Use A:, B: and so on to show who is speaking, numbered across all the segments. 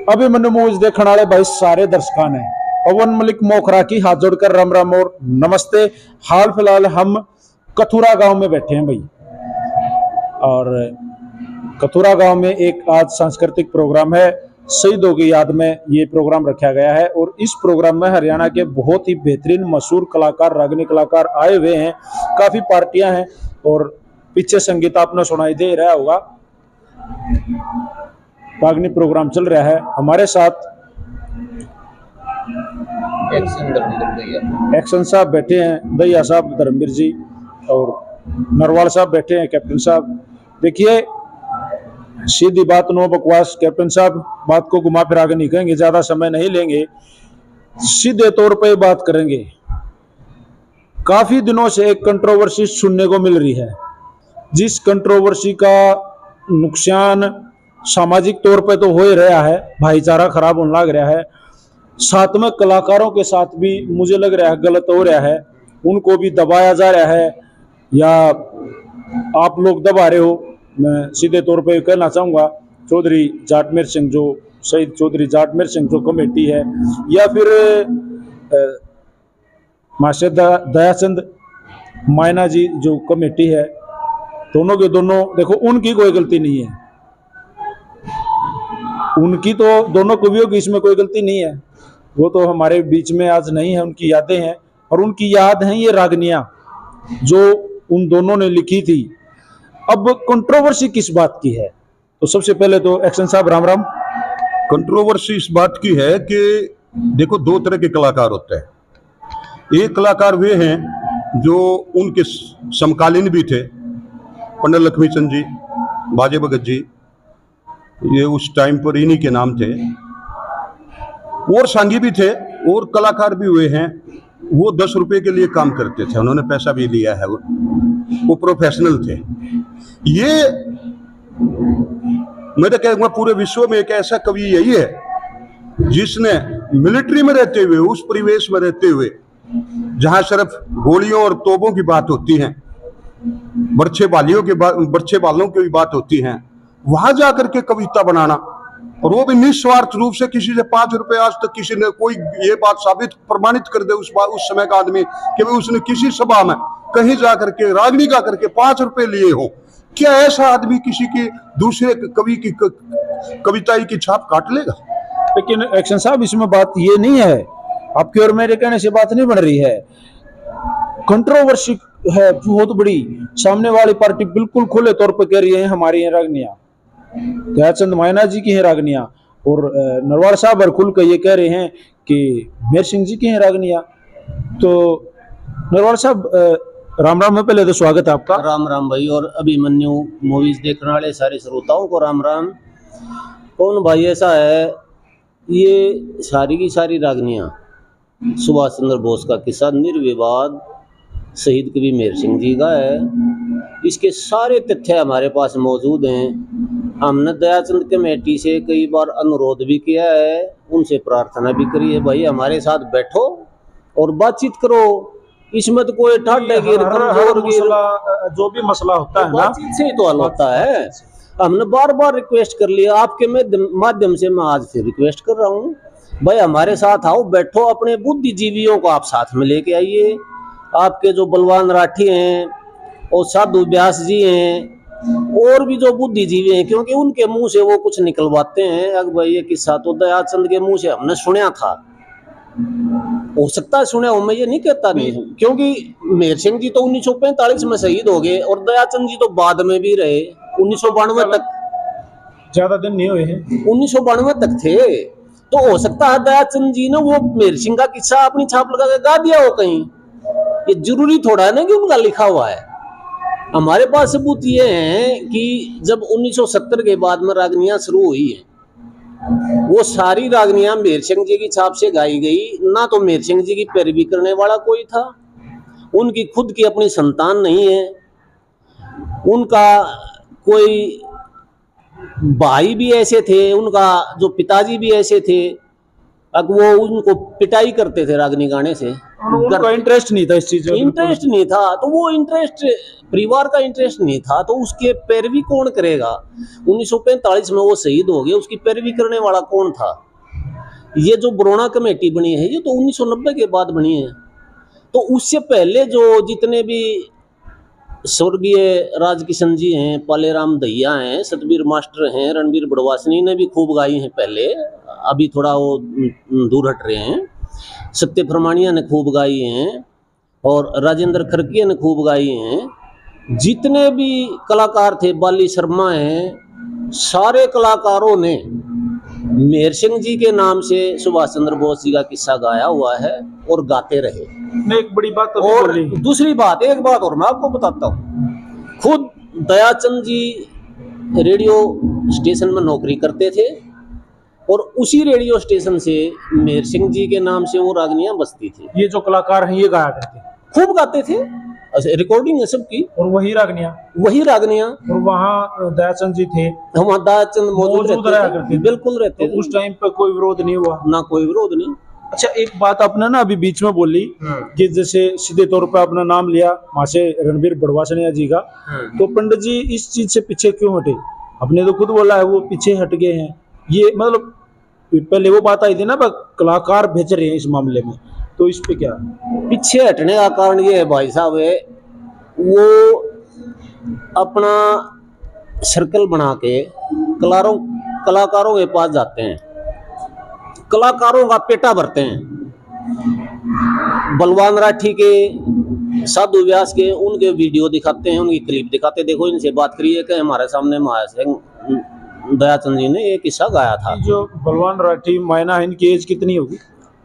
A: Abhimanyu movies देखने वाले भाई सारे दर्शकों ने पवन मलिक मोखरा की हाथ जोड़कर राम राम और नमस्ते। हाल फिलहाल हम कथुरा गांव में बैठे हैं भाई, और कथुरा गांव में एक आज सांस्कृतिक प्रोग्राम है। शहीदों की याद में ये प्रोग्राम रखा गया है और इस प्रोग्राम में हरियाणा के बहुत ही बेहतरीन मशहूर कलाकार, रागनी कलाकार आए हुए हैं। काफी पार्टियां हैं और पीछे संगीत आपने सुनाई दे रहा होगा। रागनी प्रोग्राम चल रहा है। हमारे साथ एक्शन साहब बैठे हैं, दैया साहब, धर्मवीर जी और नरवाल साहब बैठे हैं, कैप्टन साहब। देखिए, सीधी बात, नो बकवास। कैप्टन साहब बात को घुमा फिरा के नहीं कहेंगे, ज्यादा समय नहीं लेंगे, सीधे तौर पे बात करेंगे। काफी दिनों से एक कंट्रोवर्सी सुनने को मिल रही है, जिस कंट्रोवर्सी का नुकसान सामाजिक तौर पे तो हो ही रहा है, भाईचारा खराब होने लग रहा है, साथ में कलाकारों के साथ भी मुझे लग रहा है गलत हो रहा है, उनको भी दबाया जा रहा है या आप लोग दबा रहे हो। मैं सीधे तौर पे कहना चाहूँगा, चौधरी जाटमेर सिंह, जो शहीद चौधरी जाटमेर सिंह जो कमेटी है, या फिर मास्टर दयाचंद मायना जी जो कमेटी है, दोनों के दोनों देखो, उनकी कोई गलती नहीं है, उनकी तो दोनों कवियों की इसमें कोई गलती नहीं है। वो तो हमारे बीच में आज नहीं है, उनकी यादें हैं और उनकी याद हैं ये रागनियां जो उन दोनों ने लिखी थी। अब कंट्रोवर्सी किस बात की है? तो सबसे पहले तो एक्शन साहब राम राम।
B: कंट्रोवर्सी इस बात की है कि देखो, दो तरह के कलाकार होते हैं। एक कलाकार वे हैं जो उनके समकालीन भी थे, पंडित लक्ष्मीचंद जी, बाजे भगत जी, ये उस टाइम पर इन्हीं के नाम थे, और सांगी भी थे और कलाकार भी हुए हैं। वो 10 रुपए के लिए काम करते थे, उन्होंने पैसा भी लिया है, वो प्रोफेशनल थे। ये मैं तो कहूँगा पूरे विश्व में एक ऐसा कवि यही है जिसने मिलिट्री में रहते हुए, उस परिवेश में रहते हुए जहां सिर्फ गोलियों और तोपों की बात होती है, बर्छे बालों की भी बात होती है, वहां जाकर के कविता बनाना, और वो भी निस्वार्थ रूप से। किसी से 5 रुपए आज तक किसी ने कोई ये बात साबित प्रमाणित कर दे उस समय का आदमी कि भाई उसने किसी सभा में कहीं जाकर के रागनी गा करके 5 रुपए लिए हो। क्या ऐसा आदमी किसी के दूसरे कवि की कविताई की छाप काट लेगा?
A: लेकिन एक्शन साहब, इसमें बात ये नहीं है, आपके और मेरे कहने से बात नहीं बन रही है। कंट्रोवर्सी है बहुत बड़ी, सामने वाली पार्टी बिल्कुल खुले तौर पर कह रही है हमारी ये रागनियां दयाचंद मायना जी की हैं रागनियां, और नरवाल साहब खुल कर ये कह रहे हैं कि मेर सिंह जी की हैं रागनियां। तो नरवाल साहब राम राम में पहले तो स्वागत है आपका।
C: राम राम भाई, और अभिमन्यु मूवीज देखने वाले सारे श्रोताओं को राम राम। कौन भाई, ऐसा है ये सारी की सारी रागनियां सुभाष चंद्र बोस का किस्सा निर्विवाद शहीद कवि मेर सिंह जी का है। इसके सारे तथ्य हमारे पास मौजूद हैं। हमने दयाचंद कमेटी से कई बार अनुरोध भी किया है, उनसे प्रार्थना भी करी है, भाई हमारे साथ बैठो और बातचीत करो। इसमें तो कोई
A: जो भी मसला होता है ना,
C: बातचीत से ही तो हल होता है। हमने बार बार रिक्वेस्ट कर लिया, आपके माध्यम से मैं आज फिर रिक्वेस्ट कर रहा हूँ, भाई हमारे साथ आओ, बैठो, अपने बुद्धिजीवियों को आप साथ में लेके आइए। आपके जो बलवान राठी हैं और साधु व्यास जी हैं और भी जो बुद्धिजीवी हैं, क्योंकि उनके मुंह से वो कुछ निकलवाते हैं। अगर भाई ये किस्सा तो दयाचंद के मुंह से हमने सुना था, हो सकता है सुना हो, मैं ये नहीं कहता नहीं, क्योंकि मेर सिंह जी तो 1945 में शहीद हो गए और दयाचंद जी तो बाद में भी रहे, 1992 तक,
A: ज्यादा दिन नहीं हुए हैं,
C: 1992 तक थे। तो हो सकता है दयाचंद जी ने वो मेर सिंह का किस्सा अपनी छाप लगा के गा दिया हो कहीं। ये जरूरी थोड़ा है ना कि उनका लिखा हुआ है। हमारे पास सबूत ये हैं कि जब 1970 के बाद में रागनियां शुरू हुई है, वो सारी रागनियां मेर सिंह जी की छाप से गाई गई। ना तो मेर सिंह जी की पैरवी करने वाला कोई था, उनकी खुद की अपनी संतान नहीं है, उनका कोई भाई भी ऐसे थे, उनका जो पिताजी भी ऐसे थे, अब वो उनको पिटाई करते थे रागनी गाने से,
A: उनका इंटरेस्ट नहीं था इस चीज में,
C: इंटरेस्ट नहीं था, तो वो इंटरेस्ट परिवार का इंटरेस्ट नहीं था, तो उसके पैरवी कौन करेगा। 1945 में वो शहीद हो गए, उसकी पैरवी करने वाला कौन था। ये जो बरोड़ा कमेटी बनी है ये तो 1990 के बाद बनी है, तो उससे पहले जो जितने भी स्वर्गीय राजकिशन जी हैं, पालेराम दहिया हैं, सतबीर मास्टर हैं, रणबीर बड़वासनी ने भी खूब गाई हैं पहले, अभी थोड़ा वो दूर हट रहे हैं। सत्य प्रमाणिया ने खूब गाई हैं और राजेंद्र खरकिया ने खूब गाई हैं। जितने भी कलाकार थे, बाली शर्मा हैं, सारे कलाकारों ने मेहर सिंह जी के नाम से सुभाष चंद्र बोस जी का किस्सा गाया हुआ है और गाते रहे।
A: ने एक बड़ी बात अभी
C: और
A: बोली।
C: दूसरी बात, एक बात और मैं आपको बताता हूँ, खुद दयाचंद जी रेडियो स्टेशन में नौकरी करते थे और उसी रेडियो स्टेशन से मेहर सिंह जी के नाम से वो रागनियां बजती थी।
A: ये जो कलाकार हैं ये गाया करते,
C: खूब गाते थे, रिकॉर्डिंग है सबकी,
A: और वही रागनियां,
C: वही रागनियां।
A: और वहाँ दयाचंद जी थे,
C: हम दयाचंद मौजूद
A: रहा
C: रहते
A: करते
C: थे, बिल्कुल रहते
A: तो
C: थे,
A: उस टाइम पे कोई विरोध नहीं हुआ,
C: ना कोई विरोध नहीं।
A: अच्छा, एक बात आपने ना अभी बीच में बोली कि जैसे सीधे तौर पे अपना नाम लिया वहां से रणबीर बड़वासनिया जी का, तो पंडित जी इस चीज से पीछे क्यों हटे? आपने तो खुद बोला है वो पीछे हट गए हैं, ये मतलब पहले वो बात आई थी ना, कलाकार बेच रहे हैं इस मामले में, तो इस पे क्या?
C: पीछे हटने का कारण ये है भाई साहब, है वो अपना सर्कल बना के कलाकारों के पास जाते हैं, कलाकारों का पेटा भरते हैं। बलवान राठी के, साधु व्यास के, उनके वीडियो दिखाते हैं, उनकी क्लिप दिखाते, देखो इनसे बात करिए कि हमारे सामने दयाचंद जी ने एक किस्सा गाया था।
A: जो बलवान राठी मायना है, इनकी एज कितनी होगी?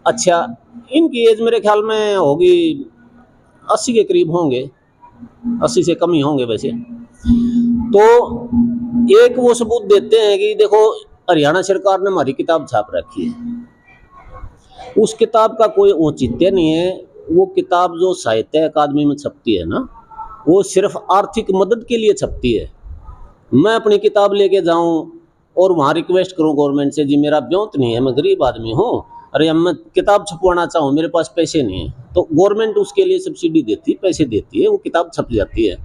C: अच्छा, इनकी एज मेरे ख्याल में होगी 80 के करीब होंगे, 80 से कम ही होंगे वैसे। तो एक वो सबूत देते हैं कि देखो हरियाणा सरकार ने हमारी किताब छाप रखी है, उस किताब का कोई औचित्य नहीं है। वो किताब जो साहित्य अकादमी में छपती है ना, वो सिर्फ आर्थिक मदद के लिए छपती है। मैं अपनी किताब लेके जाऊं और वहाँ रिक्वेस्ट करूं गवर्नमेंट से, जी मेरा ब्योंत नहीं है, मैं गरीब आदमी हूँ, अरे अब मैं किताब छपवाना चाहूँ, मेरे पास पैसे नहीं है, तो गवर्नमेंट उसके लिए सब्सिडी देती, पैसे देती है, वो किताब छप जाती है।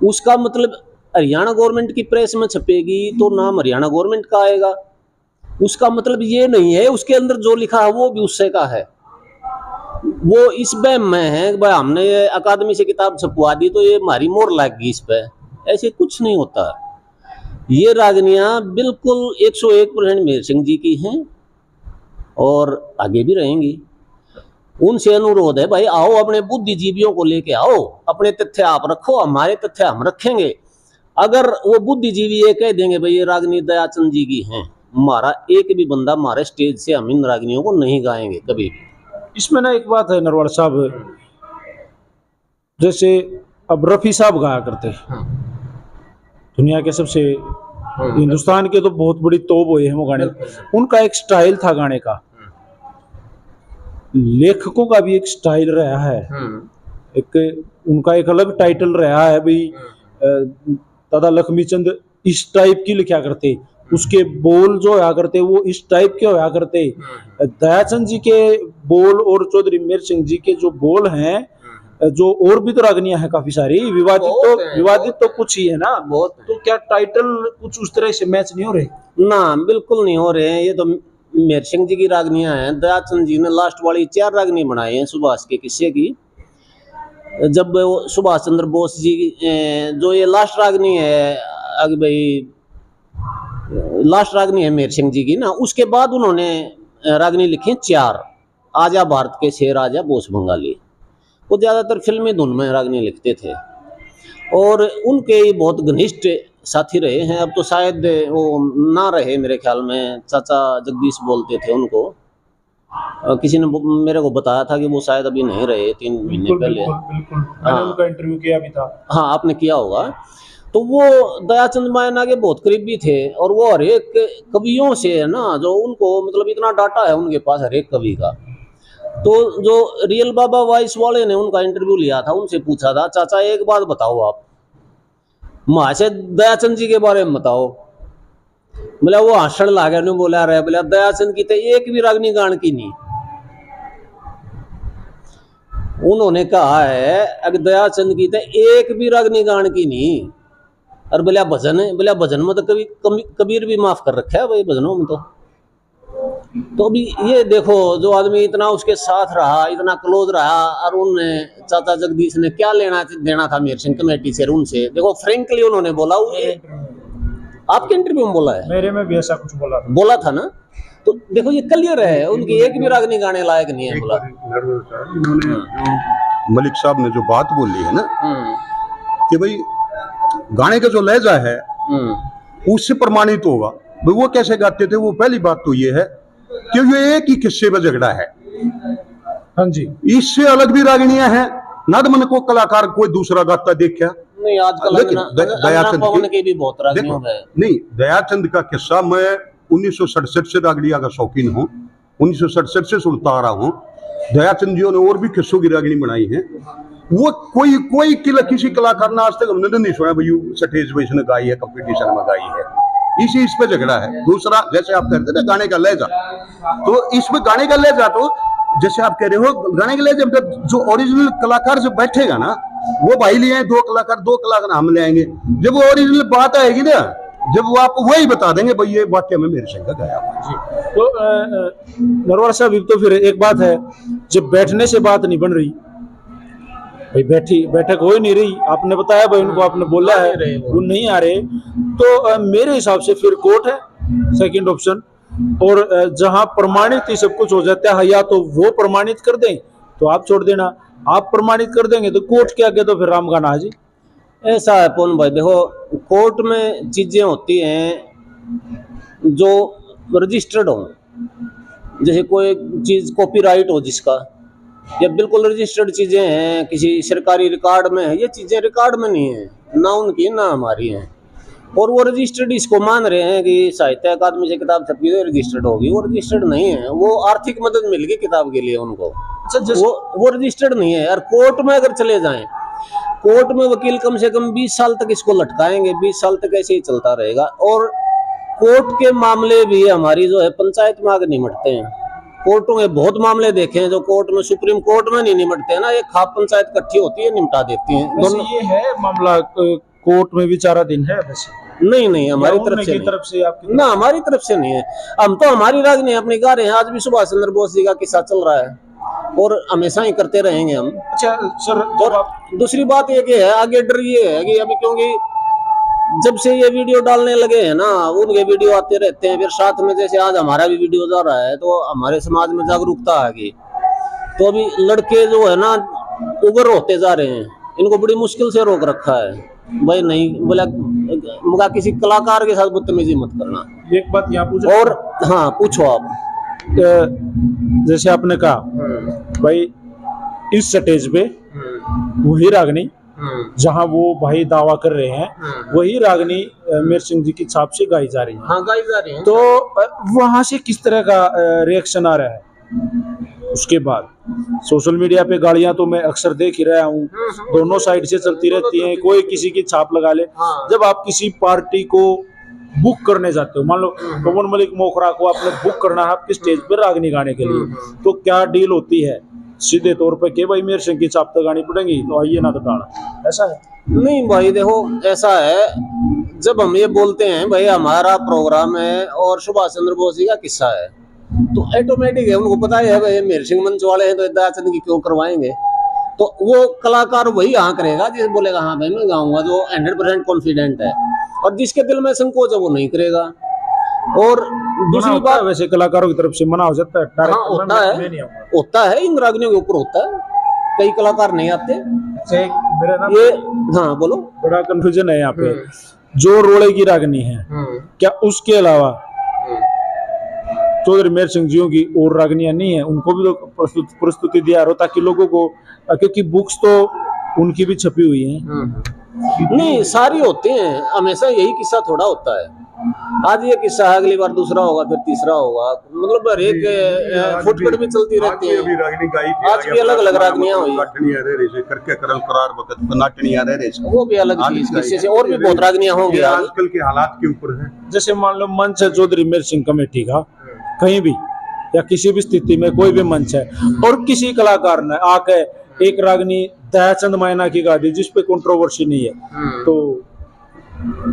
C: उसका मतलब हरियाणा गवर्नमेंट की प्रेस में छपेगी तो नाम हरियाणा गवर्नमेंट का आएगा, उसका मतलब ये नहीं है उसके अंदर जो लिखा है वो भी उससे का है। वो इस वहम में है भाई हमने ये अकादमी से किताब छपवा दी तो ये हमारी मोहर लग गई इस पे, ऐसे कुछ नहीं होता। ये रागनियां बिल्कुल 101% मेहर सिंह जी की हैं और आगे भी रहेंगी। उनसे अनुरोध है भाई आओ, अपने बुद्धिजीवियों को लेके आओ, अपने तथ्य आप रखो, हमारे तथ्य हम रखेंगे। अगर वो बुद्धिजीवी ये कह देंगे भाई ये रागनी दयाचंद जी की हैं, हमारा एक भी बंदा हमारे स्टेज से हम इन रागनियों को नहीं गाएंगे कभी भी।
A: इसमें ना एक बात है नरवाल साहब, जैसे अब रफी साहब गाया करते हैं, दुनिया के सबसे, हिंदुस्तान के तो बहुत बड़ी तोप हुई है वो गाने, उनका एक स्टाइल था गाने का, लेखकों का भी एक स्टाइल रहा है, एक उनका एक अलग टाइटल रहा है भाई, दादा लक्ष्मीचंद इस टाइप की लिखा करते, उसके बोल जो होया करते वो इस टाइप के होया करते। दयाचंद जी के बोल और चौधरी मेहर सिंह जी के जो बोल हैं, जो और भी तो रागनियां हैं काफी सारी, विवादित तो कुछ ही है ना बहुत, तो क्या टाइटल कुछ उस तरह से मैच नहीं हो रहे?
C: ना बिल्कुल नहीं हो रहे हैं, ये तो मेहर सिंह जी की रागनियां हैं। दयाचंद जी ने लास्ट वाली 4 रागनी बनाई हैं सुभाष के किस्से की, जब सुभाष चंद्र बोस जी जो ये लास्ट रागनी है, अगर भाई लास्ट रागनी है मेहर सिंह जी की ना, उसके बाद उन्होंने रागनी लिखी 4, आजा भारत के शेर आजा बोस बंगाली, वो ज़्यादातर फिल्मी धुन में रागनी लिखते थे और उनके बहुत घनिष्ठ साथी रहे हैं। अब तो शायद वो ना रहे, मेरे ख्याल में चाचा जगदीश बोलते थे उनको, किसी ने मेरे को बताया था कि वो शायद अभी नहीं रहे, 3 महीने पहले।
A: मैंने उनका इंटरव्यू किया भी था।
C: हाँ आपने किया होगा। तो वो दयाचंद मायना के बहुत करीबी थे और वो हर एक कवियों से है ना, जो उनको मतलब इतना डाटा है उनके पास हर एक कवि का। तो जो रियल बाबा वॉइस वाले ने उनका इंटरव्यू लिया था, उनसे पूछा था चाचा एक बात बताओ, आप वहां से दयाचंद जी के बारे में बताओ, बोला वो हंसण लागे ने बोला रहे, बोला दयाचंद की तो एक भी रागनी गान की नहीं। उन्होंने कहा है अगर दयाचंद की तो एक भी रागनी गान की नहीं। और बोला भजन है, बोला भजन में तो कबीर भी माफ कर रखा है भाई भजनों में तो अभी ये देखो जो आदमी इतना उसके साथ रहा, इतना क्लोज रहा, और उनने चाचा जगदीश ने क्या लेना देना था मेहर सिंह कमेटी से, उनसे देखो फ्रेंकली उन्होंने बोला। आपके इंटरव्यू में बोला है,
A: मेरे में भी ऐसा कुछ
C: बोला था ना। तो देखो ये क्लियर है, उनकी एक भी रागनी गाने लायक नहीं है बोला।
B: मलिक साहब ने जो बात बोली है ना कि भाई गाने का जो लहजा है उससे प्रमाणित होगा भाई वो कैसे गाते थे। वो पहली बात तो ये है कि ये एक ही किस्से में झगड़ा है।
A: हाँ जी,
B: इससे अलग भी रागनियां हैं। नदमन को कलाकार कोई दूसरा गाता देखा
C: नहीं आजकल। दयाचंद के भी बहुत रागनियों है।
B: नहीं, दयाचंद का किस्सा, मैं 1967 से रागड़िया का शौकीन हूँ, 1967 से सुनता आ रहा हूँ। दयाचंद जी ने और भी किस्सों की रागनी बनाई है। वो कोई किसी कलाकार ने आज तक हमने नहीं सुना भाई स्टेज पे इसने गाई है, कंपटीशन में गाई है। इस पे झगड़ा है। दूसरा, जैसे आप कहते थे ना गाने का लहजा, तो इसमें गाने का लहजा तो जैसे आप कह रहे हो गाने के लहजे में जो ओरिजिनल कलाकार जो बैठेगा ना वो भाई लिए दो कलाकार हम ले आएंगे। जब वो ओरिजिनल बात आएगी ना, जब वो आप वही बता देंगे भाई ये वाक्य में मेरे सिंह का गाया जी।
A: तो नरवार साहब तो फिर एक बात है, जब बैठने से बात नहीं बन रही भाई, बैठक हो ही नहीं रही, आपने बताया भाई उनको, आपने बोला है वो नहीं आ रहे, तो मेरे हिसाब से फिर कोर्ट है सेकंड ऑप्शन। और जहां प्रमाणित ही सब कुछ हो जाता है, या तो वो प्रमाणित कर दें तो आप छोड़ देना, आप प्रमाणित कर देंगे तो कोर्ट के आगे तो फिर राम गाना है जी।
C: ऐसा है पवन भाई, देखो कोर्ट में चीजें होती हैं जो रजिस्टर्ड हो, जैसे कोई चीज कॉपीराइट हो जिसका, या बिल्कुल रजिस्टर्ड चीजें हैं किसी सरकारी रिकॉर्ड में है, ये चीजें रिकॉर्ड में नहीं है, ना उनकी ना हमारी हैं। और वो रजिस्टर्ड इसको मान रहे हैं कि साहित्य अकादमी से किताब छपी तो रजिस्टर्ड होगी, वो रजिस्टर्ड नहीं है। वो आर्थिक मदद मिल गई किताब के लिए उनको, वो रजिस्टर्ड नहीं है। और कोर्ट में अगर चले जाएं, कोर्ट में वकील कम से कम 20 साल तक इसको लटकाएंगे, 20 साल तक ऐसे ही चलता रहेगा। और कोर्ट के मामले भी हमारी जो है पंचायत में आगे निमटते हैं। कोर्टों में बहुत मामले देखे हैं जो कोर्ट में, सुप्रीम कोर्ट में नहीं निमटते हैं ना, एक खाप पंचायत इकट्ठी होती है निपटा देती है।
A: दोनों ये है मामला कोर्ट में विचाराधीन है वैसे?
C: नहीं हमारी तरफ से आपकी ना, हमारी तरफ से नहीं है। हम तो हमारी रागनी अपनी गा रहे हैं। आज भी सुभाष चंद्र बोस जी का किस्सा चल रहा है और हमेशा ही करते रहेंगे हम।
A: अच्छा सर,
C: और दूसरी बात ये है, आगे डर ये है कि अभी क्योंकि जब से ये वीडियो डालने लगे हैं ना, उनके वीडियो आते रहते हैं, फिर साथ में जैसे आज हमारा भी वीडियो जा रहा है, तो हमारे समाज में जागरूकता आ गई। तो अभी लड़के जो है ना उग्र होते जा रहे हैं, इनको बड़ी मुश्किल से रोक रखा है भाई। नहीं बोला मुझे किसी कलाकार के साथ बदतमीजी मत करना।
A: एक बात यहाँ पूछो।
C: और हाँ पूछो आप।
A: जैसे आपने कहा भाई इस स्टेज पे वही रागनी जहां वो भाई दावा कर रहे हैं, वही रागनी मेहर सिंह जी की छाप से गाई जा रही है।
C: हाँ, गाई जा रही है।
A: तो वहां से किस तरह का रिएक्शन आ रहा है? उसके बाद सोशल मीडिया पे गालियां तो मैं अक्सर देख ही रहा हूँ, दोनों साइड से चलती रहती हैं, कोई किसी की छाप लगा ले। जब आप किसी पार्टी को बुक करने जाते हो, मान लो पवन मलिक मोखरा को आपने बुक करना है आपके स्टेज पर रागनी गाने के लिए, तो क्या डील होती है? सीधे तौर पे के भाई मेहर सिंह की छाप तो गानी पड़ेगी, तो आइए ना तो टाड़ा, ऐसा है?
C: नहीं भाई देखो ऐसा है, जब हम ये बोलते हैं भाई हमारा प्रोग्राम है और सुभाष चंद्र बोस जी का किस्सा है, तो ऑटोमेटिक है, उनको पता है भाई मेहर सिंह मंच वाले हैं तो दयाचंद की क्यों करवाएंगे। तो वो कलाकार वही हाँ करेगा जिसे बोलेगा हाँ भाई मैं गाऊंगा, जो 100% कॉन्फिडेंट है। और जिसके दिल में संकोच है वो नहीं करेगा। और दूसरी बात,
A: वैसे कलाकारों की तरफ से मना हो जाता है?
C: हाँ होता है इन रागनियों के ऊपर होता है, कई कलाकार नहीं आते ये। हाँ बोलो।
A: बड़ा कंफ्यूजन है यहाँ पे। जो रोड़े की रागनी है, क्या उसके अलावा चौधरी मेहर सिंह जी की और रागनियां नहीं है? उनको भी तो प्रस्तुति दिया हो ताकि लोगों को, क्योंकि बुक्स तो उनकी भी छपी हुई हैं।
C: नहीं सारी होते हैं, हमेशा यही किस्सा थोड़ा होता है। आज ये किस्सा है, अगली बार दूसरा होगा, फिर तीसरा होगा, मतलब हर एक फुटपट भी चलती रहती है। आज भी अलग अलग रागनियां हुई,
B: करके करल करार वक्त नाटनिया रह रहे,
C: वो भी अलग चीज किस्से से, और भी बहुत रागनियां होंगी आज।
B: आजकल के हालात के ऊपर है।
A: जैसे मान लो मंच है चौधरी मेर सिंह कमेटी का, कहीं भी या किसी भी स्थिति में कोई भी मंच है और किसी कलाकार ने आके एक रागनी दयाचंद मायना की गा दी जिसपे कंट्रोवर्सी नहीं है, तो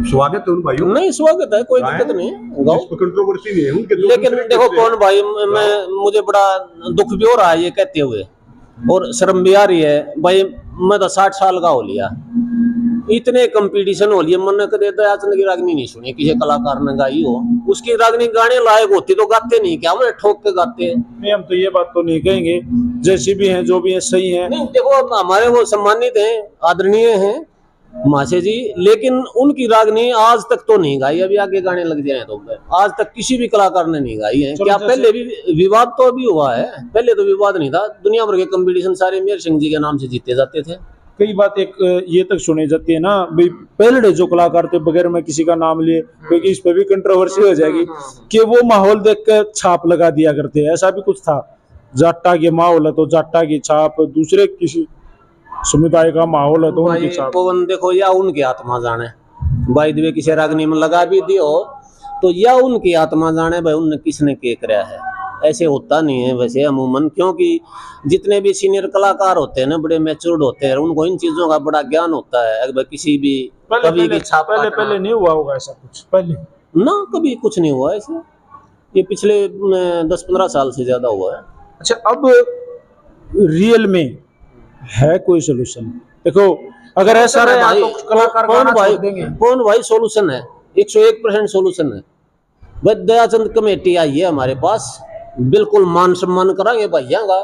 B: स्वागत है उन भाइयों,
C: नहीं स्वागत है, कोई दिक्कत नहीं है, गाओ,
B: कंट्रोवर्सी नहीं है उनके।
C: लेकिन देखो कौन भाई, मैं मुझे बड़ा दुख भी हो रहा है ये कहते हुए, और शर्म भी आ रही है भाई। मैं तो 60 साल का हो लिया, इतने कंपटीशन हो लिए, मैंने कदे दयाचंद की रागनी नहीं सुनी किसी कलाकार ने गाई हो। उसकी रागनी गाने लायक होती तो गाते नहीं क्या, वो ठोक के गाते हैं।
A: नहीं, हम तो ये बात तो नहीं कहेंगे, जैसी भी हैं जो भी हैं सही हैं।
C: नहीं देखो हमारे वो सम्मानित हैं, आदरणीय हैं मासे जी, लेकिन उनकी रागनी आज तक तो नहीं गाई। अभी आगे गाने लग जाए तो आज तक किसी भी कलाकार ने नहीं गाई है। क्या पहले भी विवाद तो अभी हुआ है, पहले तो विवाद नहीं था। दुनिया भर के कंपटीशन सारे मेर सिंह जी के नाम से जीते जाते थे।
A: कई बात एक ये तक सुनी जाती है ना भाई, पहले जो कलाकार थे बगैर में किसी का नाम लिए, क्योंकि इस पे भी कंट्रोवर्सी हो जाएगी कि वो माहौल देख कर छाप लगा दिया करते हैं। ऐसा भी कुछ था, जाट्टा के माहौल है तो जाट्टा की छाप, दूसरे किसी समुदाय का माहौल है तो उनकी छाप।
C: पवन देखो, या उनकी आत्मा जाने भाई, दिवे किसी रागनी में लगा भी दियो तो या उनकी आत्मा जाने भाई उनने किसने के कराया है। ऐसे होता नहीं है वैसे अमूमन, क्योंकि जितने भी सीनियर कलाकार होते हैं ना, बड़े मैच्योर्ड होते हैं, उनको इन चीजों का बड़ा ज्ञान होता है। अगर किसी भी कवि की छाप
A: पहले नहीं हुआ होगा ऐसा कुछ, पहले
C: ना कभी कुछ नहीं हुआ ऐसे, ये पिछले 10-15 साल से ज्यादा हुआ है।
A: अच्छा, अब रियल में है कोई सोल्यूशन? देखो अगर ऐसा रहा तो कलाकार गाना छोड़ देंगे।
C: कौन भाई सोल्यूशन है? 101% सोल्यूशन है। भाई दयाचंद कमेटी आई है हमारे पास, बिल्कुल मान सम्मान कराएंगे भैया का,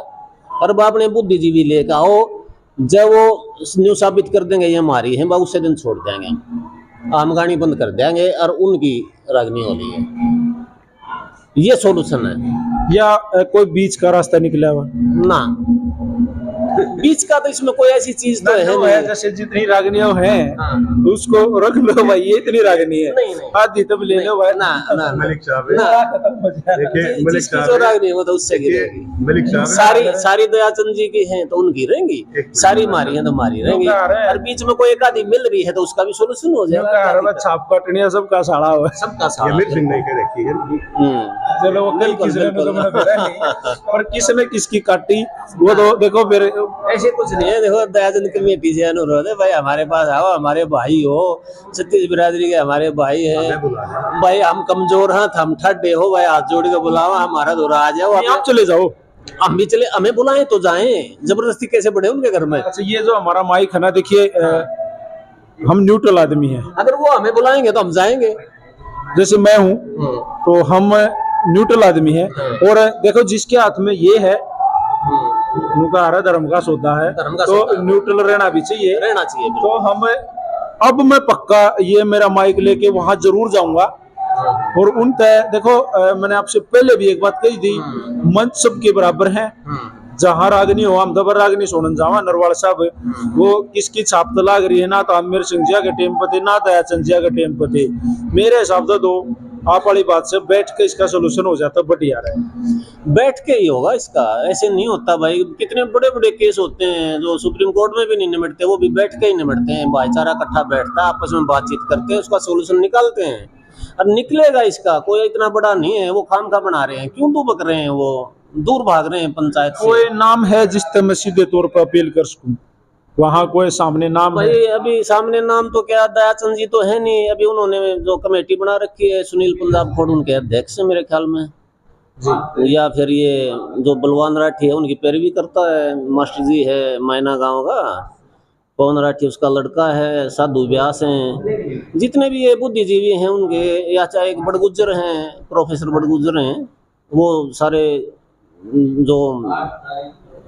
C: और अपने बुद्धिजीवी लेकर आओ, जब वो न्यू साबित कर देंगे ये हमारी है, उस दिन छोड़ देंगे, आम गानी बंद कर देंगे और उनकी रागनी हो रही है। ये सोल्यूशन है।
A: या कोई बीच का रास्ता निकला हुआ
C: ना, बीच का तो इसमें कोई ऐसी चीज तो है नहीं।
A: जैसे जितनी रागनियां हैं उसको रख लो भाई, ये इतनी रागनी है, आधी तब ले लो भाई।
C: ना ना
B: मलिक साहब
C: देखिए, मलिक साहब रागनी वो तो उससे गिरेगी।
B: मलिक साहब
C: सारी दयाचंद जी की हैं तो उनकी रहेंगी, सारी मारी है तो मारी रहेंगी, और बीच में कोई एक आधी मिल रही है तो उसका भी सोल्यूशन हो जाएगा।
A: छाप काटनिया सबका साड़ा हुआ,
C: सबका साड़ा
B: मेर सिंह नहीं कह रखी है।
A: चलो वो कल किसने तो मैंने कहा नहीं, और किसने किसकी काटी वो तो देखो फिर।
C: ऐसे कुछ नहीं है। देखो दयाचंद कमेटी से अनुरोध है भाई, हमारे पास आओ, हमारे भाई हो, छत्तीस बिरादरी के हमारे भाई हैं भाई, हम कमजोर हैं, हम ठड्डे हो भाई, हाथ जोड़ के बुलावा, हमारा दौरा आ जाओ,
A: आप चले जाओ,
C: हम भी चले, हमें बुलाएं तो जाएं, जबरदस्ती कैसे बढ़े उनके घर में।
A: अच्छा, ये जो हमारा माइक है ना, देखिए हम न्यूट्रल आदमी हैं,
C: अगर वो हमें बुलाएंगे तो हम जाएंगे।
A: जैसे मैं हूँ तो हम न्यूट्रल आदमी हैं, और देखो जिसके हाथ में ये है उनका हरा धर्म का सौदा है, तो न्यूट्रल रहना भी चाहिए, तो हम अब मैं पक्का ये मेरा माइक लेके वहां जरूर जाऊंगा। और उन देखो मैंने आपसे पहले भी एक बात कही थी, मंच सबके बराबर है, जहाँ रागनी हो हम दबर रागनी सोनन जावा नरवाल साहब, वो किसकी छाप तो लाग रही है ना, तो आमिर सिंह जिया के टेम पे ना दयाचंद जिया के टेम पे। मेरे हिसाब से तो आप वाली बात से बैठ के इसका सोल्यूशन हो जाता बढ़िया रहे।
C: बैठ के ही होगा इसका, ऐसे नहीं होता भाई। कितने बड़े बड़े केस होते हैं जो सुप्रीम कोर्ट में भी नहीं निमटते, वो भी बैठ के ही निमटते हैं। भाईचारा इकट्ठा बैठता है, आपस में बातचीत करते हैं, उसका सोल्यूशन निकालते हैं, और निकलेगा इसका। कोई इतना बड़ा नहीं है, वो खाम खा बना रहे हैं, क्यों दुबक रहे हैं, वो दूर भाग रहे हैं पंचायत से।
A: कोई नाम है जिस तरह मैं सीधे तौर पर अपील कर सकूं? वहाँ कोई सामने नाम
C: भाई
A: है?
C: अभी सामने नाम तो क्या, दयाचंद जी तो है नहीं। अभी उन्होंने जो कमेटी बना रखी है, सुनील पंजाब खोड़ उनके अध्यक्ष है मेरे ख्याल में जी, या फिर ये जो बलवान राठी है उनकी पैरवी करता है, मास्टर जी है मैना गांव का, पवन राठी उसका लड़का है, साधु व्यास हैं, जितने भी ये बुद्धिजीवी हैं उनके, या चाहे एक बड़गुजर हैं, प्रोफेसर बड़गुजर हैं, वो सारे जो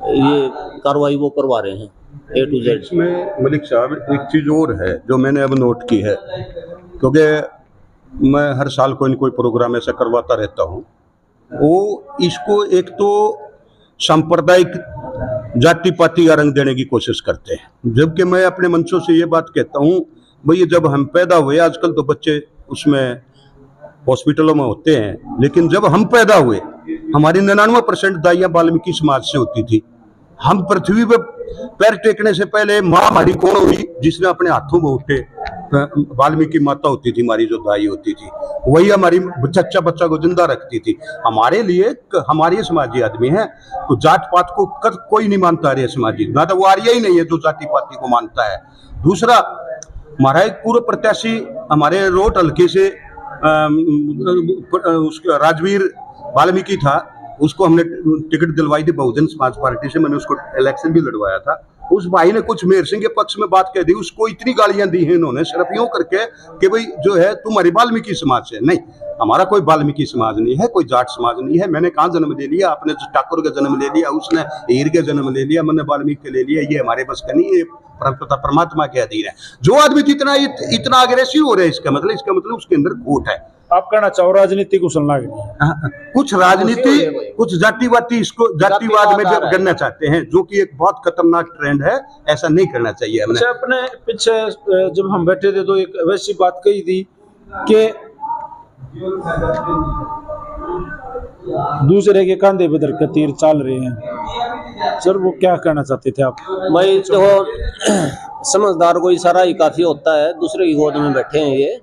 C: ये कार्रवाई वो करवा रहे हैं A to Z।
B: इसमें मलिक साहब एक चीज़ और है जो मैंने अब नोट की है, क्योंकि मैं हर साल कोई न कोई प्रोग्राम ऐसा करवाता रहता हूँ, वो इसको एक तो सांप्रदायिक जाति पाति का रंग देने की कोशिश करते हैं, जबकि मैं अपने मंचों से ये बात कहता हूँ, भैया जब हम पैदा हुए, आजकल तो बच्चे उसमें हॉस्पिटलों में होते हैं, लेकिन जब हम पैदा हुए हमारी 99% दाइयां वाल्मीकि समाज से होती थी। हम पृथ्वी पे पैर टेकने से पहले माँ हमारी कौन हुई, जिसने अपने हाथों में उठे, वाल्मीकि माता होती थी, हमारी जो दाई होती थी, वही हमारी बच्चा बच्चा को जिंदा रखती थी। हमारे लिए हमारे समाजी आदमी हैं, तो जात पात को कोई नहीं मानता आर्य समाजी, ना तो वो आर्य ही नहीं है जो जाति पाति को मानता है। दूसरा, हमारा एक पूर्व प्रत्याशी हमारे रोड हल्के से उसका राजवीर वाल्मीकि था, उसको हमने टिकट दिलवाई थी बहुजन समाज पार्टी से, मैंने उसको इलेक्शन भी लड़वाया था। उस भाई ने कुछ मेहर सिंह के पक्ष में बात कह दी, उसको इतनी गालियां दी हैं इन्होंने सिर्फ यूं करके कि भाई जो है तुम्हारी वाल्मीकि समाज से। नहीं, हमारा कोई वाल्मीकि समाज नहीं है, कोई जाट समाज नहीं है। मैंने कहाँ जन्म ले लिया, आपने ठाकुर का जन्म ले लिया, उसने हीर के जन्म ले लिया, मैंने वाल्मीकि के ले लिया, ये हमारे बस का नहीं, ये परमात्मा के अधीन है। जो आदमी इतना अग्रेसिव हो रहा है, इसका मतलब उसके अंदर खोट है।
A: आप कहना चाहो राजनीति को सुनना लग रही है,
B: कुछ राजनीति, कुछ जातिवादी, इसको जातिवाद में करना चाहते हैं, जो कि एक बहुत खतरनाक ट्रेंड है। ऐसा नहीं करना चाहिए हमने।
A: अपने पीछे जब हम बैठे थे तो एक वैसी बात कही थी कि दूसरे के कंधे पे धर के तीर चाल रहे हैं। सर वो क्या कहना चाहते थे आप?
C: भाई तो समझदार को इशारा ही काफी होता है, दूसरे की गोद में बैठे हैं ये,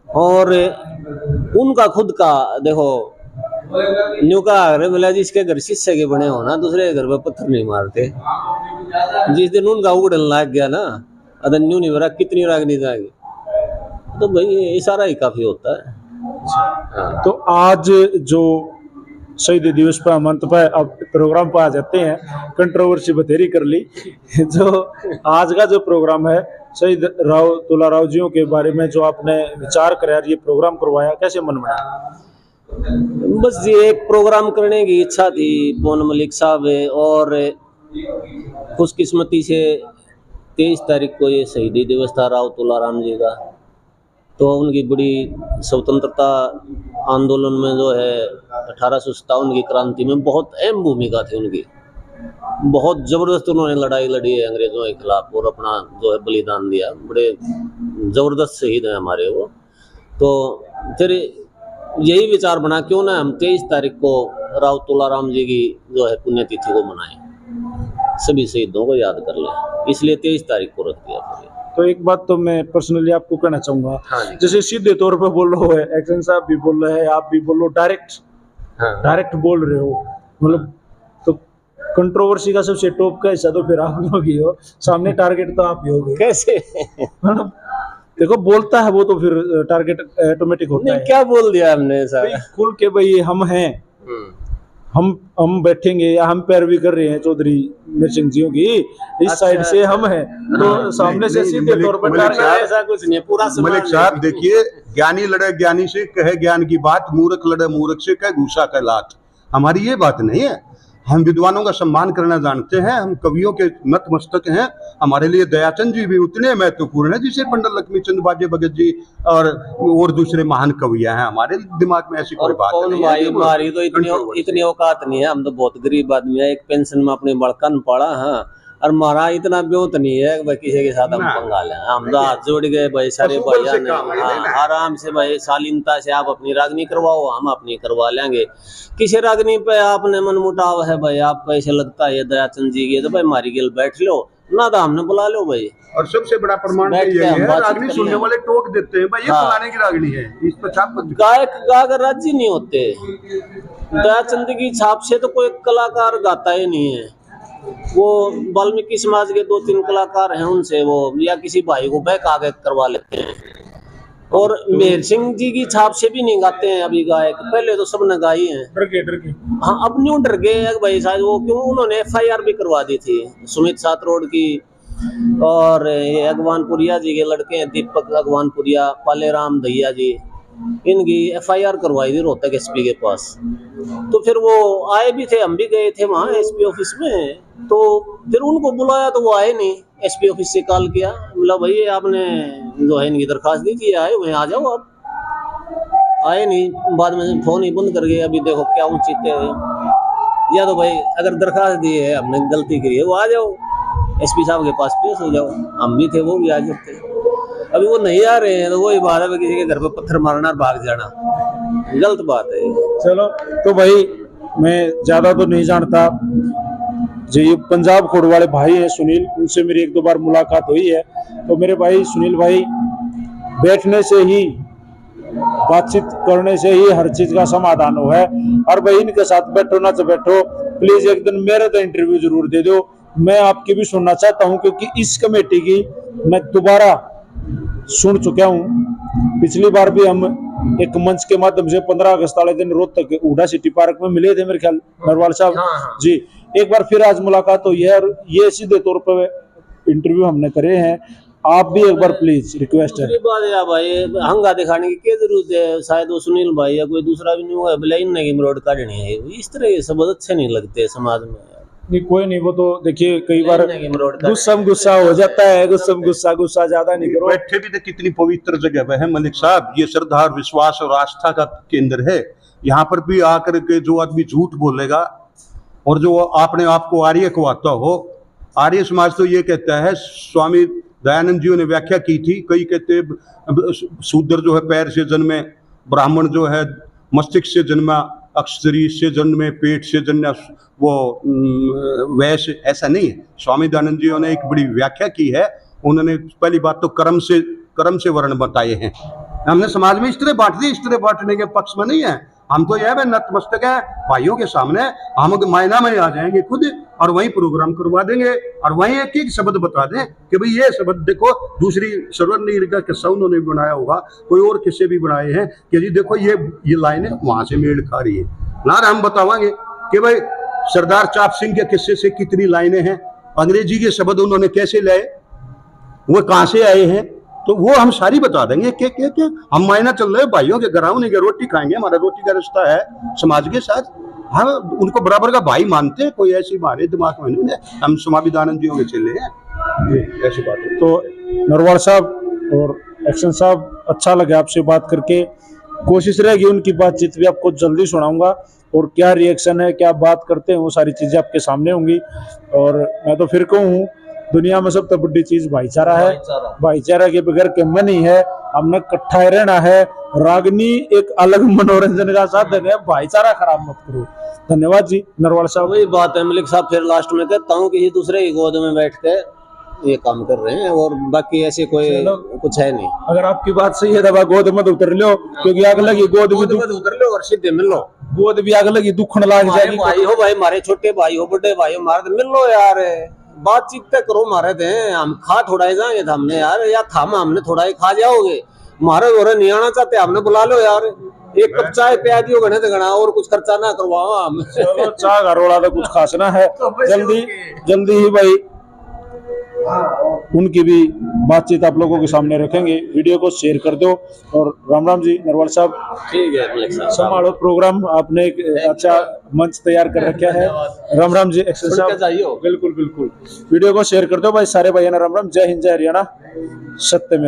C: और उनका खुद का देखो न्यू का बोला जिसके घर शीशे के बने हो ना, दूसरे के घर पे पत्थर नहीं मारते। जिस दिन उनका उगड़न लग गया ना, अदर न्यू नहीं भरा कितनी रागनी जाएगी, तो भाई ये इशारा ही काफी होता है। हाँ।
A: तो आज जो शहीद दिवस पर हम अंत पर अब प्रोग्राम पर आ जाते हैं, कंट्रोवर्सी बतेरी कर ली। जो आज का जो प्रोग्राम है शहीद राव तुलाराव जियों के बारे में जो आपने विचार कर ये प्रोग्राम करवाया, कैसे मन में?
C: बस ये एक प्रोग्राम करने की इच्छा थी पूनम मलिक साहब, और खुशकिस्मती से 23 तारीख को ये शहीदी दिवस था राव तुलाराम जी का। तो उनकी बड़ी स्वतंत्रता आंदोलन में जो है 1857 की क्रांति में बहुत अहम भूमिका थी उनकी। बहुत जबरदस्त उन्होंने लड़ाई लड़ी है अंग्रेजों के खिलाफ और अपना जो है बलिदान दिया। बड़े जबरदस्त शहीद हैं हमारे वो। तो फिर यही विचार बना क्यों ना हम 23 तारीख को राव तुलाराम जी की जो है पुण्यतिथि को मनाएं, सभी शहीदों को याद कर लें, इसलिए 23 तारीख को रख दिया। फिर
A: तो एक बात तो मैं पर्सनली आपको कहना चाहूंगा,
C: हाँ
A: जैसे सीधे तौर पर बोल रहे हो, एक्शन साहब भी बोल रहे हैं, आप भी बोल रहे हो, डायरेक्ट बोल रहे हो, मतलब तो कंट्रोवर्सी का सबसे टॉप का हिस्सा तो फिर आप लोग ही हो, सामने टारगेट तो आप ही होगे।
C: कैसे?
A: मतलब देखो बोलता है वो तो फिर टारगेट ऑटोमेटिक होता है।
C: क्या बोल दिया हमने सर?
A: खुल के भाई हम हैं, हम बैठेंगे या हम पैरवी कर रहे हैं चौधरी मीर सिंह जी की, इस साइड से हम हैं, तो सामने से सीधे तौर पर
C: ऐसा कुछ नहीं, पूरा
B: मलिक साहब देखिए, ज्ञानी लड़े ज्ञानी से कहे ज्ञान की बात, मूर्ख लड़े मूर्ख से कहे घूसा का लात। हमारी ये बात नहीं है। हम विद्वानों का सम्मान करना जानते हैं, हम कवियों के नतमस्तक हैं। हमारे लिए दयाचंद जी भी उतने महत्वपूर्ण हैं जिसे पंडित लक्ष्मीचंद बाजे भगत जी और दूसरे महान कवियां हैं। हमारे दिमाग में ऐसी कोई बात नहीं है।
C: हमारी तो इतनी औकात नहीं है, हम तो बहुत गरीब आदमी है, एक पेंशन में अपने बड़कन पड़ा है, और हमारा इतना ब्योत नहीं है भाई किसी के साथ हम पंगा लें। हम तो हाथ जोड़ गए भाई सारे भैया ने, आराम से भाई शालीनता से आप अपनी रागनी करवाओ, हम अपनी करवा लेंगे। किसी रागनी पे आपने मनमुटाव है भाई, आपको ऐसे लगता है दयाचंद जी के, तो भाई मारी गेल बैठ लो ना, तो हमने बुला लो भाई।
B: और सबसे बड़ा प्रमाण यही है, रागनी सुनने वाले टोक देते हैं भाई ये फलाने की रागनी है, इस पर छाप
C: गायक गाकर राजी नहीं होते। दयाचंद की छाप से तो कोई कलाकार गाता ही नहीं है। वो वाल्मीकि समाज के 2-3 कलाकार हैं, उनसे वो या किसी भाई को बैक आगे करवा लेते हैं। और मेहर सिंह जी की छाप से भी नहीं गाते हैं अभी गायक, पहले तो सबने गाई हैं।
A: डर के
C: हाँ, अब न्यू डर गए भाई शायद वो, क्यों उन्होंने FIR भी करवा दी थी सुमित सातरोड की, और ये अगवानपुरिया जी के लड़के हैं दीपक अगवानपुरिया, पालेराम दहिया जी, इनकी FIR करवाई थी रोहतक SP के पास। तो फिर वो आए भी थे, हम भी गए थे वहाँ SP ऑफिस में, तो फिर उनको बुलाया तो वो आए नहीं। SP ऑफिस से कॉल किया, बोला भाई आपने जो है इनकी दरखास्त दी थी, आए हुए आ जाओ आप, आए नहीं। बाद में फोन ही बंद कर गए। अभी देखो क्या उचित है, या तो भाई अगर दरखास्त दी है हमने गलती करी है, वो आ जाओ SP साहब के पास पेश हो जाओ। हम भी थे, वो भी आ जाते। अभी वो नहीं आ रहे हैं, तो वही बात है किसी के घर पे पत्थर मारना और भाग जाना। गलत बात है।
A: चलो तो भाई मैं ज्यादा तो नहीं जानता जी, ये पंजाब खोड़ वाले भाई हैं सुनील, उनसे मेरी एक दो बार मुलाकात हुई है। तो मेरे भाई सुनील भाई, बैठने से ही, बातचीत करने से ही हर चीज का समाधान हो है। और भाई इनके साथ बैठो ना तो बैठो, प्लीज एक दिन मेरा तो इंटरव्यू जरूर दे दो, मैं आपकी भी सुनना चाहता हूं, क्योंकि इस कमेटी की मैं दोबारा सुन चुका हूं। पिछली बार भी हम एक मंच के माध्यम से 15 अगस्त वाले दिन रोहतक के हुडा सिटी पार्क में मिले थे मेरे ख्याल नरवाल साहब।
C: हाँ।
A: जी, एक बार फिर आज मुलाकात हुई है और ये सीधे तौर पर इंटरव्यू हमने करे हैं। आप भी एक बार प्लीज रिक्वेस्ट है।
C: दूसरी बात है भाई, हंगा दिखाने की क्या जरूरत है, शायद वो सुनील भाई या कोई दूसरा भी नहीं हुआ, भले इनने की मरोड़ काटनी है। इस तरह के शब्द अच्छे नहीं लगते समाज में।
A: नहीं कोई नहीं, वो तो देखिए कई बार
C: इनने की मरोड़ काटनी।
A: गुस्सा हो जाता है, गुस्सा ज्यादा नहीं करो।
B: बैठे भी तो कितनी पवित्र जगह है मलिक साहब, ये श्रद्धा और विश्वास और आस्था का केंद्र है। यहाँ पर भी आकर के जो आदमी झूठ बोलेगा और जो अपने आप को आर्य कहता हो, आर्य समाज तो ये कहता है, स्वामी दयानंद जी ने व्याख्या की थी, कई कहते शूद्र जो है पैर से जन्मे, ब्राह्मण जो है मस्तिष्क से जन्मा, अक्षरी से जन्मे, पेट से जन्मा, वो वैश्य, ऐसा नहीं है। स्वामी दयानंद जी ने एक बड़ी व्याख्या की है। उन्होंने पहली बात तो कर्म से वर्ण बताए हैं। हमने समाज में इस तरह बांट दिया, इस तरह बांटने के पक्ष में नहीं है हम। तो यह नतमस्तक है भाइयों के सामने, हम मायना में आ जाएंगे खुद और वहीं प्रोग्राम करवा देंगे और वहीं एक एक शब्द बता दें कि भाई ये शब्द देखो, दूसरी सर्वर्ण का किस्सा उन्होंने बनाया होगा, कोई और किस्से भी बनाए हैं कि जी देखो ये लाइनें वहां से मेल खा रही है ना। हम बतावांगे कि भाई सरदार चाप सिंह के किस्से से कितनी लाइनें हैं, अंग्रेजी के शब्द उन्होंने कैसे लाए, वो कहां से आए हैं, तो वो हम सारी बता देंगे कि हम मायना चल रहे भाइयों के घर उन्हीं के रोटी खाएंगे, हमारा रोटी का रिश्ता है समाज के साथ, हम उनको बराबर का भाई मानते हैं। कोई ऐसी हमारे दिमाग में नहीं है, हम स्वामी दयानंद जी के चले हैं जी, ऐसी बात है।
A: तो नरवाल साहब और एक्शन साहब, अच्छा लगा आपसे बात करके। कोशिश रहेगी उनकी बातचीत भी आपको जल्दी सुनाऊंगा, और क्या रिएक्शन है, क्या बात करते हैं, वो सारी चीजें आपके सामने होंगी। और मैं तो फिर कहूँ, दुनिया में सबसे बड़ी चीज भाईचारा है। भाईचारा के बगैर कम नहीं है, हमने इकट्ठा रहना है। रागनी एक अलग मनोरंजन का साधन है, भाईचारा खराब मत करो। धन्यवाद जी नरवाल साहब।
C: वही बात है मलिक साहब, फिर लास्ट में कहता हूँ कि दूसरे की गोद में बैठ के ये काम कर रहे हैं, और बाकी ऐसे कोई कुछ है नहीं।
A: अगर आपकी बात सही है दबा गोद मत उतर लो, क्योंकि आग लगी गोद भी
C: उतर लो और सीधे मिल लो,
A: गोद भी आग लगी दुखन लाग जाएगी।
C: भाई हो भाई, हमारे छोटे भाई हो, बड़े भाई हो, मारे मिल लो यार, बातचीत तक करो। मारे थे हम खा थोड़ा ही जाएंगे हमने यार, या थामा हमने थोड़ा ही खा जाओगे, मारे गोरे नहीं आना चाहते हमने बुला लो यार, एक कप चाय पिया दियो घने तो घना, और कुछ खर्चा ना करवाओ हम।
A: चलो चाय घरोड़ा तो कुछ खास ना है। जल्दी ही भाई उनकी भी बातचीत आप लोगों के सामने रखेंगे। वीडियो को शेयर कर दो। और राम राम जी नरवाल साहब,
C: ठीक है,
A: संभालो प्रोग्राम, आपने एक अच्छा मंच तैयार कर रखा है। राम राम जी एक्शन साहब, बिल्कुल वीडियो को शेयर कर दो भाई सारे भाइयों। राम राम, जय हिंद, जय हरियाणा, सत्य में।